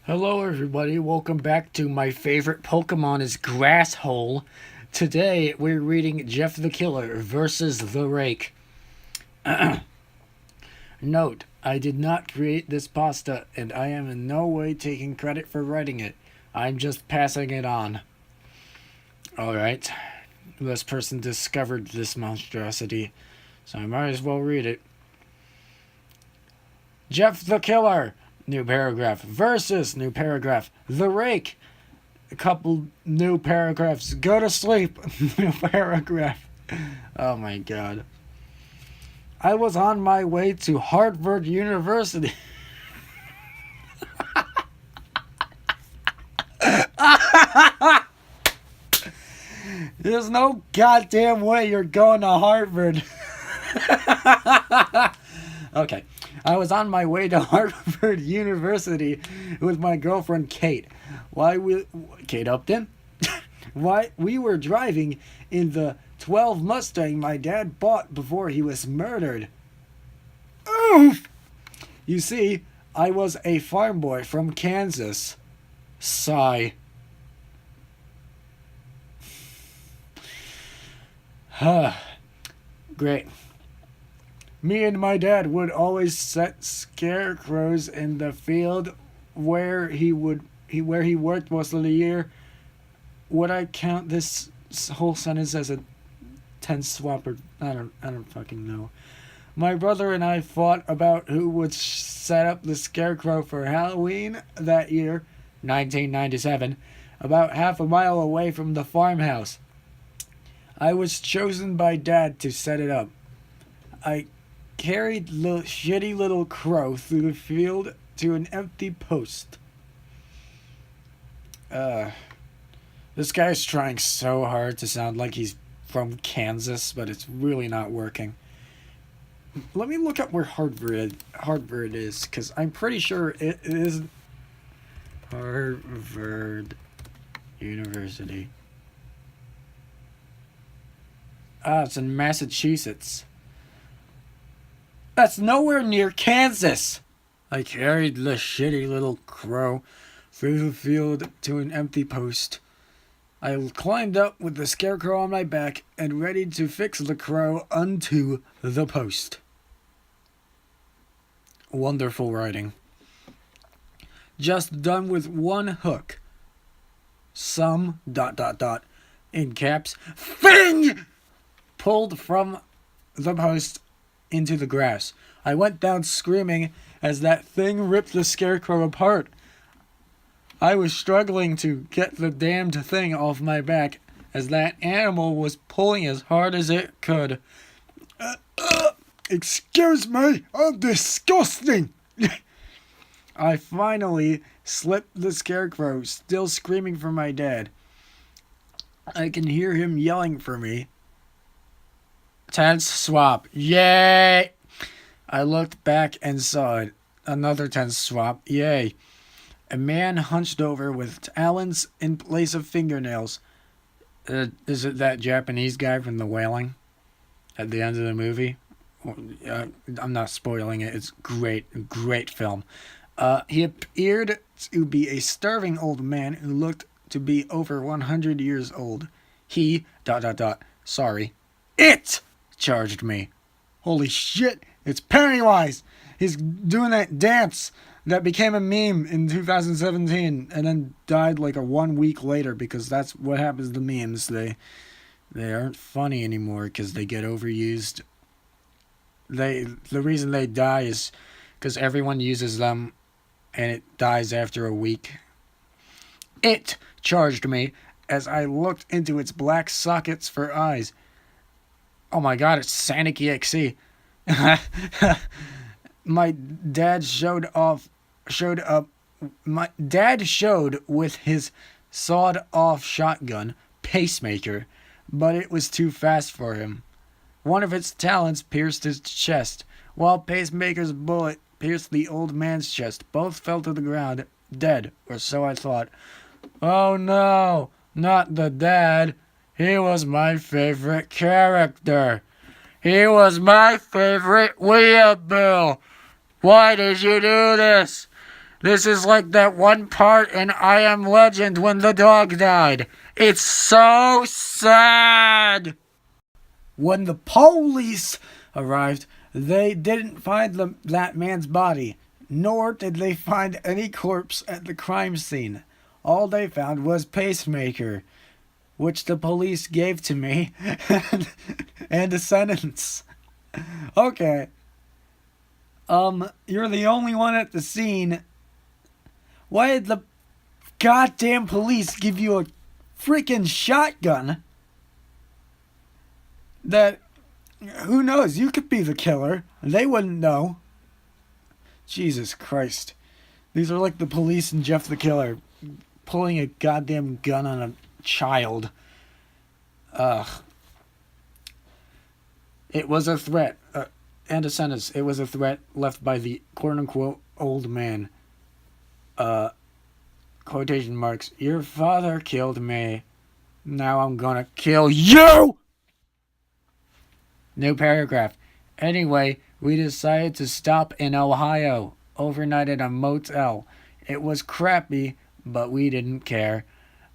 Hello everybody, welcome back to my favorite Pokemon is Grasshole. Today we're reading Jeff the Killer versus the Rake. Note, I did not create this pasta and I am in no way taking credit for writing it. I'm just passing it on. Alright, this person discovered this monstrosity, so I might as well read it. Jeff the Killer, new paragraph, versus new paragraph, the Rake. A couple new paragraphs. Go to sleep. New paragraph. Oh my god. I was on my way to Harvard University. There's no goddamn way you're going to Harvard. Okay. I was on my way to Harvard University with my girlfriend Kate. Kate Upton? Why we were driving in the 12 Mustang my dad bought before he was murdered. Oof! You see, I was a farm boy from Kansas. Sigh. Great. Me and my dad would always set scarecrows in the field where he worked most of the year. Would I count this whole sentence as a tense swap or I don't fucking know. My brother and I fought about who would set up the scarecrow for Halloween that year, 1997, about half a mile away from the farmhouse. I was chosen by Dad to set it up. I carried the shitty little crow through the field to an empty post. This guy's trying so hard to sound like he's from Kansas, but it's really not working. Let me look up where Harvard is, because I'm pretty sure it is Harvard University. It's in Massachusetts. That's nowhere near Kansas. I carried the shitty little crow through the field to an empty post. I climbed up with the scarecrow on my back and ready to fix the crow unto the post. Wonderful writing. Just done with one hook. Some ... in caps. Thing! Pulled from the post into the grass. I went down screaming as that thing ripped the scarecrow apart. I was struggling to get the damned thing off my back as that animal was pulling as hard as it could. Excuse me, I'm disgusting! I finally slipped the scarecrow, still screaming for my dad. I can hear him yelling for me. Tense swap. Yay! I looked back and saw it. Another tense swap. Yay. A man hunched over with talons in place of fingernails. Is it that Japanese guy from The Wailing? At the end of the movie? I'm not spoiling it. It's great film. He appeared to be a starving old man who looked to be over 100 years old. He... Sorry. It charged me. Holy shit, it's Pennywise! He's doing that dance that became a meme in 2017 and then died like 1 week later because that's what happens to memes. They aren't funny anymore because they get overused. The reason they die is because everyone uses them and it dies after a week. It charged me as I looked into its black sockets for eyes. Oh my god, it's Sonic EXE. My dad showed with his sawed-off shotgun, Pacemaker, but it was too fast for him. One of its talons pierced his chest, while Pacemaker's bullet pierced the old man's chest. Both fell to the ground, dead, or so I thought. Oh no, not the dad. He was my favorite character. He was my favorite Weeaboo. Why did you do this? This is like that one part in I Am Legend when the dog died. It's so sad. When the police arrived, they didn't find that man's body, nor did they find any corpse at the crime scene. All they found was pacemaker, which the police gave to me, and a sentence. Okay. You're the only one at the scene. Why did the goddamn police give you a freaking shotgun? That, who knows, you could be the killer. They wouldn't know. Jesus Christ. These are like the police and Jeff the Killer pulling a goddamn gun on a child. Ugh. It was a threat. And a sentence. It was a threat left by the quote-unquote old man. Quotation marks. Your father killed me. Now I'm gonna kill you! New paragraph. Anyway, we decided to stop in Ohio. Overnight at a motel. It was crappy, but we didn't care.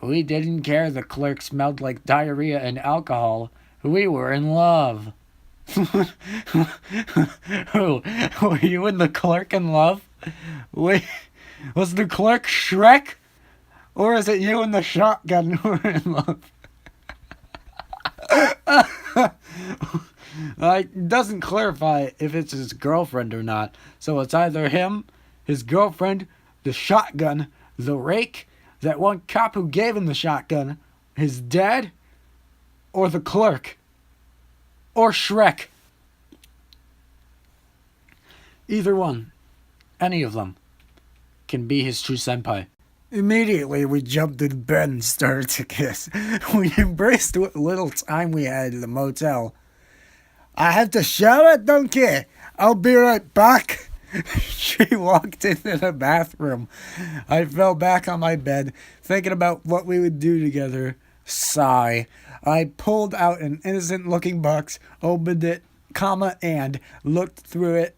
We didn't care the clerk smelled like diarrhea and alcohol. We were in love. Who? Were you and the clerk in love? Wait, was the clerk Shrek? Or is it you and the shotgun who were in love? It doesn't clarify if it's his girlfriend or not. So it's either him, his girlfriend, the shotgun, the rake, that one cop who gave him the shotgun, his dad, or the clerk. Or Shrek. Either one. Any of them. Can be his true senpai. Immediately, we jumped in bed and started to kiss. We embraced what little time we had in the motel. I have to shower, don't care. I'll be right back. She walked into the bathroom. I fell back on my bed, thinking about what we would do together. Sigh. I pulled out an innocent-looking box, opened it, and looked through it.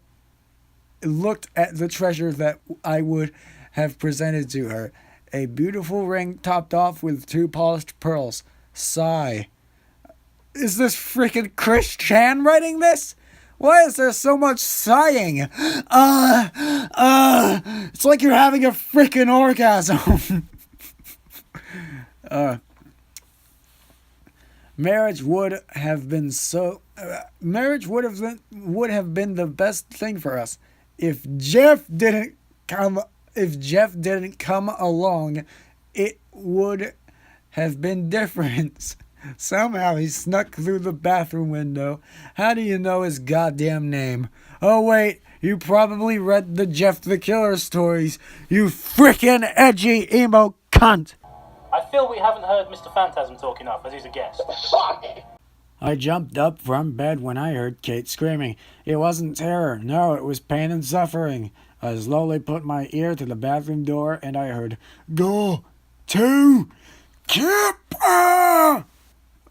Looked at the treasure that I would have presented to her. A beautiful ring topped off with 2 polished pearls. Sigh. Is this freaking Chris Chan writing this? Why is there so much sighing? It's like you're having a freaking orgasm. Marriage would have been the best thing for us if Jeff didn't come along. It would have been different. Somehow he snuck through the bathroom window. How do you know his goddamn name? Oh wait, you probably read the Jeff the Killer stories, you frickin' edgy emo cunt. I feel we haven't heard Mr. Phantasm talk enough, as he's a guest. Fuck! I jumped up from bed when I heard Kate screaming. It wasn't terror, no, it was pain and suffering. I slowly put my ear to the bathroom door and I heard, Go to Kipper!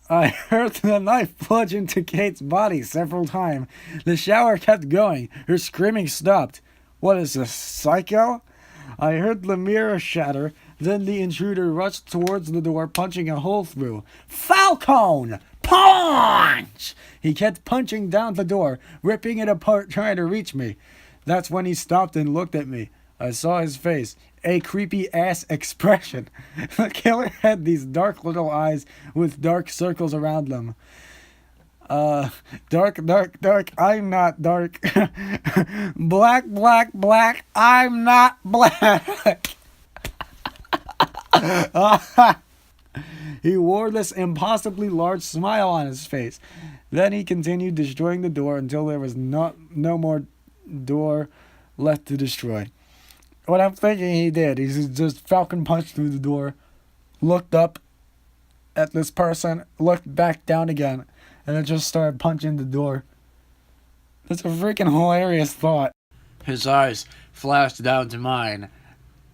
I heard the knife plunge into Kate's body several times. The shower kept going. Her screaming stopped. What is this, psycho? I heard the mirror shatter. Then the intruder rushed towards the door, punching a hole through. Falcone! Punch! He kept punching down the door, ripping it apart, trying to reach me. That's when he stopped and looked at me. I saw his face. A creepy-ass expression. The killer had these dark little eyes with dark circles around them. Dark, I'm not dark. Black, I'm not black. He wore this impossibly large smile on his face. Then he continued destroying the door until there was no more door left to destroy. What I'm thinking he did, he just falcon punched through the door, looked up at this person, looked back down again, and then just started punching the door. That's a freaking hilarious thought. His eyes flashed down to mine,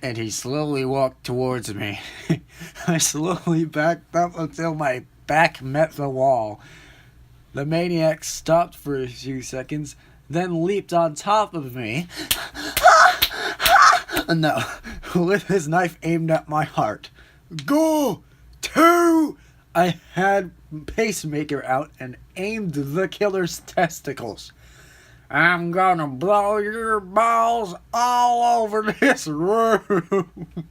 and he slowly walked towards me. I slowly backed up until my back met the wall. The maniac stopped for a few seconds, then leaped on top of me. No, with his knife aimed at my heart. Go to! I had pacemaker out and aimed the killer's testicles. I'm gonna blow your balls all over this room.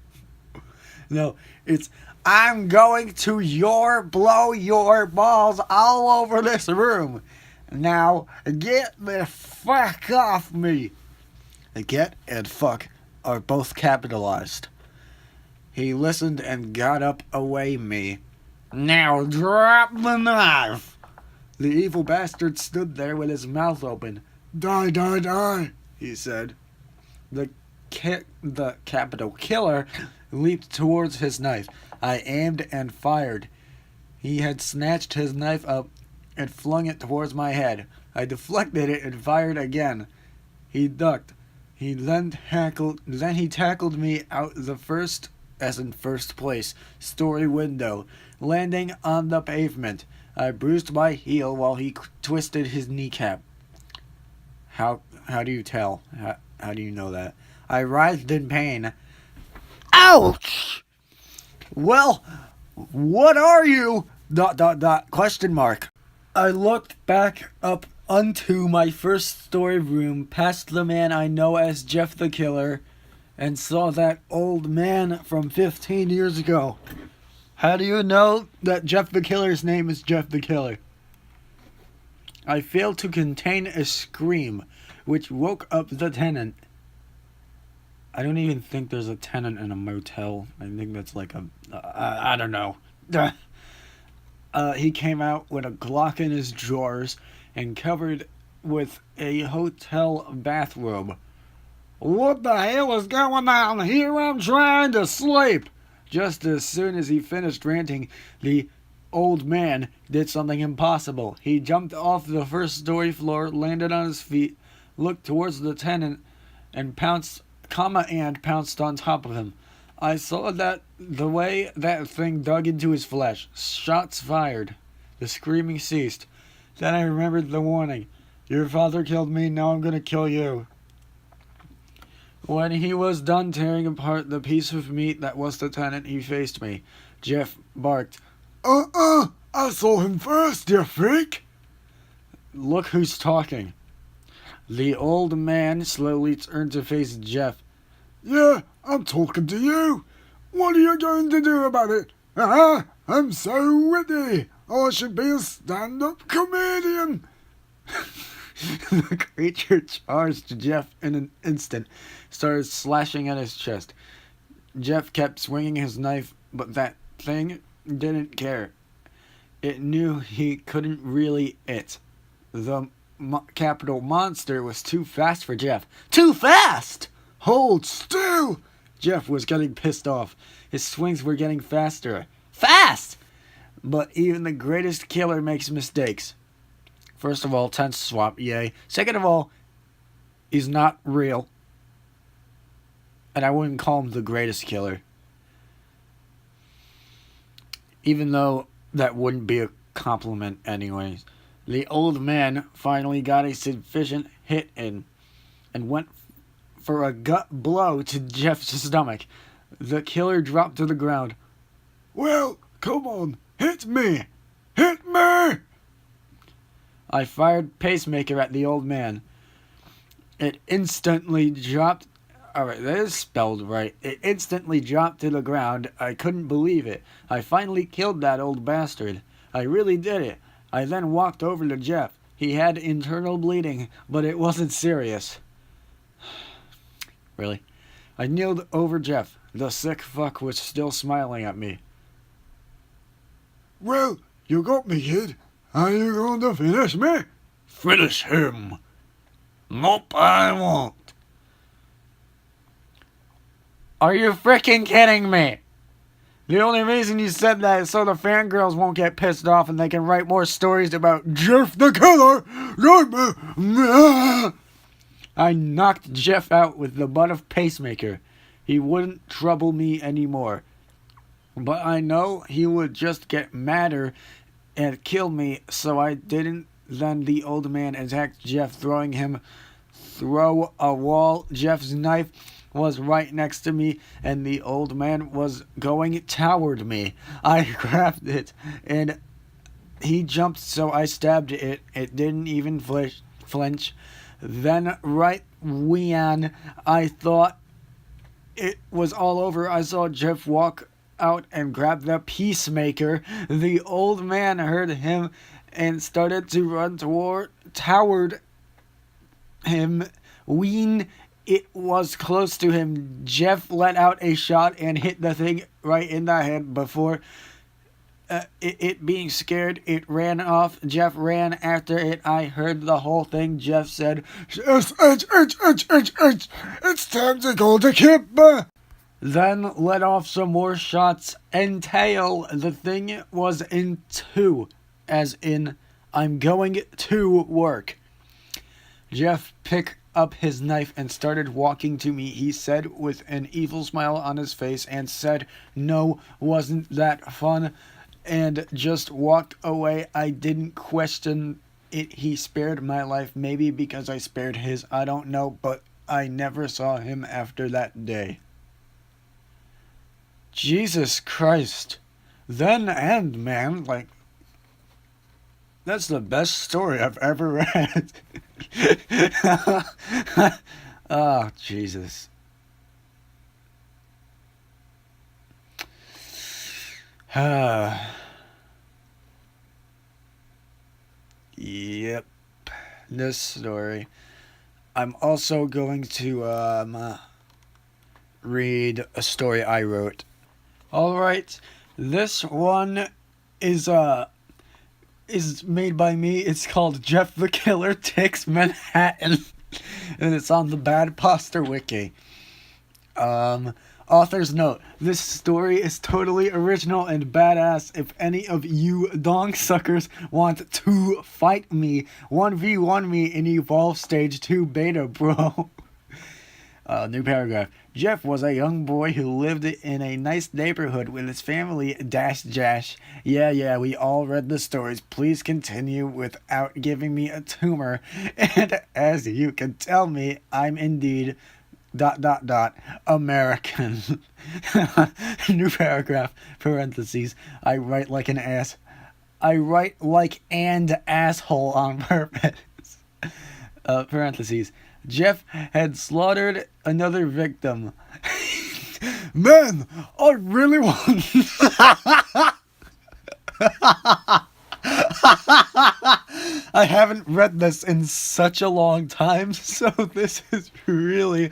No, it's I'm going to blow your balls all over this room. Now, get the fuck off me. Get and fuck are both capitalized. He listened and got up away me. Now drop the knife. The evil bastard stood there with his mouth open. Die, die, die, he said. The capital killer leaped towards his knife. I aimed and fired. He had snatched his knife up and flung it towards my head. I deflected it and fired again. He ducked. He tackled me out the first, as in first place, story window, landing on the pavement. I bruised my heel while he twisted his kneecap. How do you tell? How do you know that? I writhed in pain. Ouch! Well, what are you? ... Question mark. I looked back up onto my first story room, past the man I know as Jeff the Killer, and saw that old man from 15 years ago. How do you know that Jeff the Killer's name is Jeff the Killer? I failed to contain a scream, which woke up the tenant. I don't even think there's a tenant in a motel. I think that's like I don't know. He came out with a Glock in his drawers and covered with a hotel bathrobe. What the hell is going on here? I'm trying to sleep. Just as soon as he finished ranting, the old man did something impossible. He jumped off the first story floor, landed on his feet, looked towards the tenant, and pounced on top of him. I saw that the way that thing dug into his flesh. Shots fired. The screaming ceased. Then I remembered the warning. Your father killed me, now I'm gonna kill you. When he was done tearing apart the piece of meat that was the tenant, he faced me. Jeff barked. I saw him first, you freak. Look who's talking. The old man slowly turned to face Jeff. Yeah, I'm talking to you. What are you going to do about it? I'm so witty. I should be a stand-up comedian. The creature charged Jeff in an instant, started slashing at his chest. Jeff kept swinging his knife, but that thing didn't care. It knew he couldn't really it. The capital monster was too fast for Jeff. Too fast! Hold still! Jeff was getting pissed off. His swings were getting faster. Fast! But even the greatest killer makes mistakes. First of all, tense swap, yay. Second of all, he's not real. And I wouldn't call him the greatest killer. Even though that wouldn't be a compliment anyways. The old man finally got a sufficient hit in and went for a gut blow to Jeff's stomach. The killer dropped to the ground. Well, come on, hit me! Hit me! I fired pacemaker at the old man. It instantly dropped... Alright, that is spelled right. It instantly dropped to the ground. I couldn't believe it. I finally killed that old bastard. I really did it. I then walked over to Jeff. He had internal bleeding, but it wasn't serious. Really? I kneeled over Jeff. The sick fuck was still smiling at me. Well, you got me, kid. Are you going to finish me? Finish him. Nope, I won't. Are you freaking kidding me? The only reason you said that is so the fangirls won't get pissed off and they can write more stories about Jeff the Killer. I knocked Jeff out with the butt of pacemaker. He wouldn't trouble me anymore. But I know he would just get madder and kill me, so I didn't. Then the old man attacked Jeff, throwing him through a wall. Jeff's knife was right next to me, and the old man was going toward me. I grabbed it, and he jumped, so I stabbed it. It didn't even flinch. Then, right when I thought it was all over, I saw Jeff walk out and grab the peacemaker. The old man heard him and started to run toward him. When it was close to him, Jeff let out a shot and hit the thing right in the head. Before it being scared, it ran off. Jeff ran after it. I heard the whole thing. Jeff said, "It's time to go to camp." Then let off some more shots and tail. The thing was in two, as in, I'm going to work. Jeff picked up his knife and started walking to me. He said with an evil smile on his face and said, "No, wasn't that fun?" and just walked away. I didn't question it. He spared my life, maybe because I spared his, I don't know, but I never saw him after that day. Jesus Christ. Then and man, like, that's the best story I've ever read. Oh, Jesus. Yep. This story. I'm also going to read a story I wrote. Alright, this one is made by me. It's called Jeff the Killer Takes Manhattan. And it's on the Bad Poster Wiki. Author's note. This story is totally original and badass. If any of you dong suckers want to fight me, 1v1 me in Evolve Stage 2 beta, bro. New paragraph. Jeff was a young boy who lived in a nice neighborhood with his family, Jash. Yeah, we all read the stories. Please continue without giving me a tumor. And as you can tell me, I'm indeed... American. New paragraph, parentheses. I write like an ass. I write like and asshole on purpose. Parentheses. Jeff had slaughtered another victim. Man, I really want... I haven't read this in such a long time, so this is really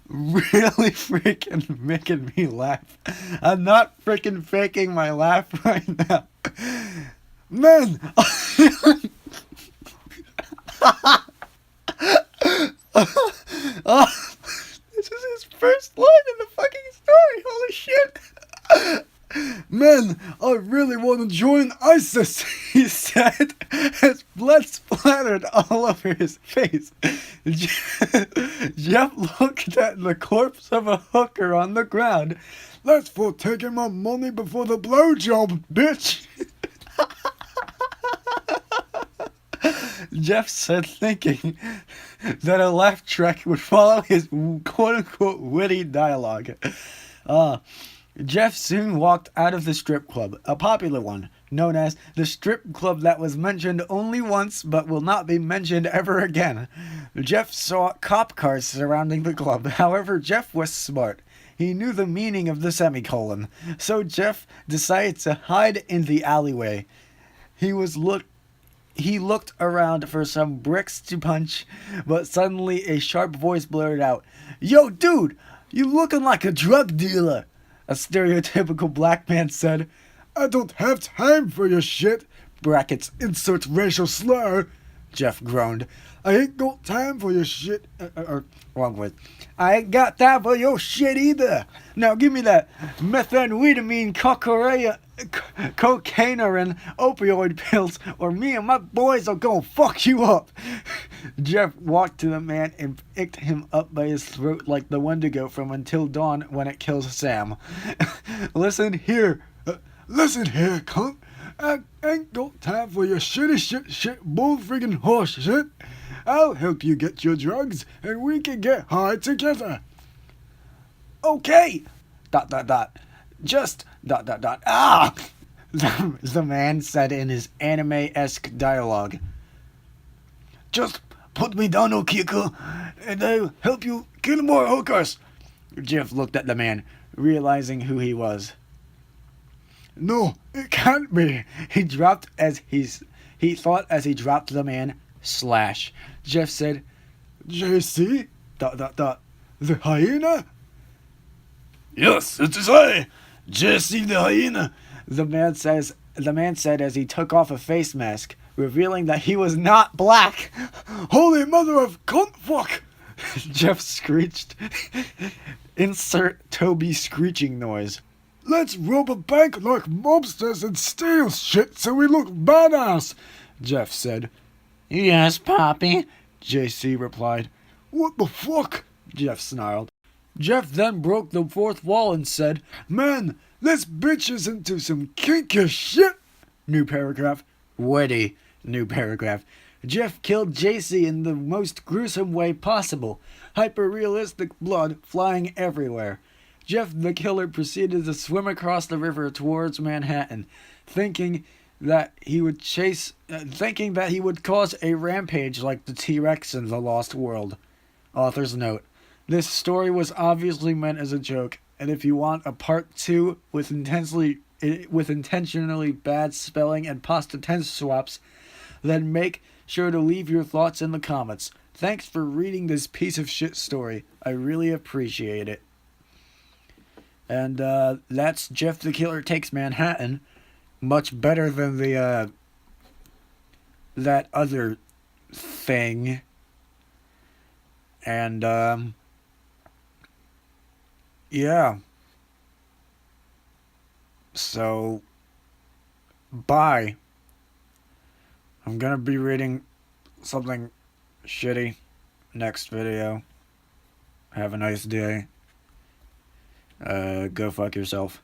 freaking making me laugh. I'm not freaking faking my laugh right now. Man! This is his first line in the fucking story, holy shit! Man, I really want to join ISIS, he said, as blood splattered all over his face. Jeff looked at the corpse of a hooker on the ground. That's for taking my money before the blowjob, bitch. Jeff said, thinking that a laugh track would follow his quote-unquote witty dialogue. Jeff soon walked out of the strip club, a popular one, known as the strip club that was mentioned only once but will not be mentioned ever again. Jeff saw cop cars surrounding the club. However, Jeff was smart. He knew the meaning of the semicolon, so Jeff decided to hide in the alleyway. He looked around for some bricks to punch, but suddenly a sharp voice blurted out, "Yo, dude, you looking like a drug dealer," a stereotypical black man said. "I don't have time for your shit," brackets, insert racial slur, Jeff groaned. "I ain't got time for your shit," wrong word. "I ain't got time for your shit either. Now give me that methamphetamine, cocaine, and opioid pills, or me and my boys are gonna fuck you up." Jeff walked to the man and picked him up by his throat like the Wendigo from Until Dawn when it kills Sam. Listen here, cunt. I ain't got time for your shitty shit, bull friggin' horse shit. I'll help you get your drugs, and we can get high together. Okay. ... Just ... Ah! The man said in his anime-esque dialogue. Just put me down, Okiko, and I'll help you kill more hookers. Jeff looked at the man, realizing who he was. No, it can't be. He thought as he dropped the man. Slash. Jeff said, JC? ... The hyena? Yes, it is I, Jesse the hyena. The man said as he took off a face mask, revealing that he was not black. Holy mother of cunt fuck! Jeff screeched. Insert Toby screeching noise. Let's rob a bank like mobsters and steal shit so we look badass, Jeff said. Yes, Poppy, JC replied. What the fuck? Jeff snarled. Jeff then broke the fourth wall and said, Man, this bitch is into some kinky shit. New paragraph. Witty. New paragraph. Jeff killed JC in the most gruesome way possible. Hyper-realistic blood flying everywhere. Jeff the killer proceeded to swim across the river towards Manhattan, thinking that he would cause a rampage like the T-Rex in the Lost World. Author's note. This story was obviously meant as a joke, and if you want a part 2 with intentionally bad spelling and past tense swaps, then make sure to leave your thoughts in the comments. Thanks for reading this piece of shit story. I really appreciate it. And that's Jeff the Killer Takes Manhattan. Much better than the that other thing. And yeah. So bye. I'm gonna be reading something shitty next video. Have a nice day. Go fuck yourself.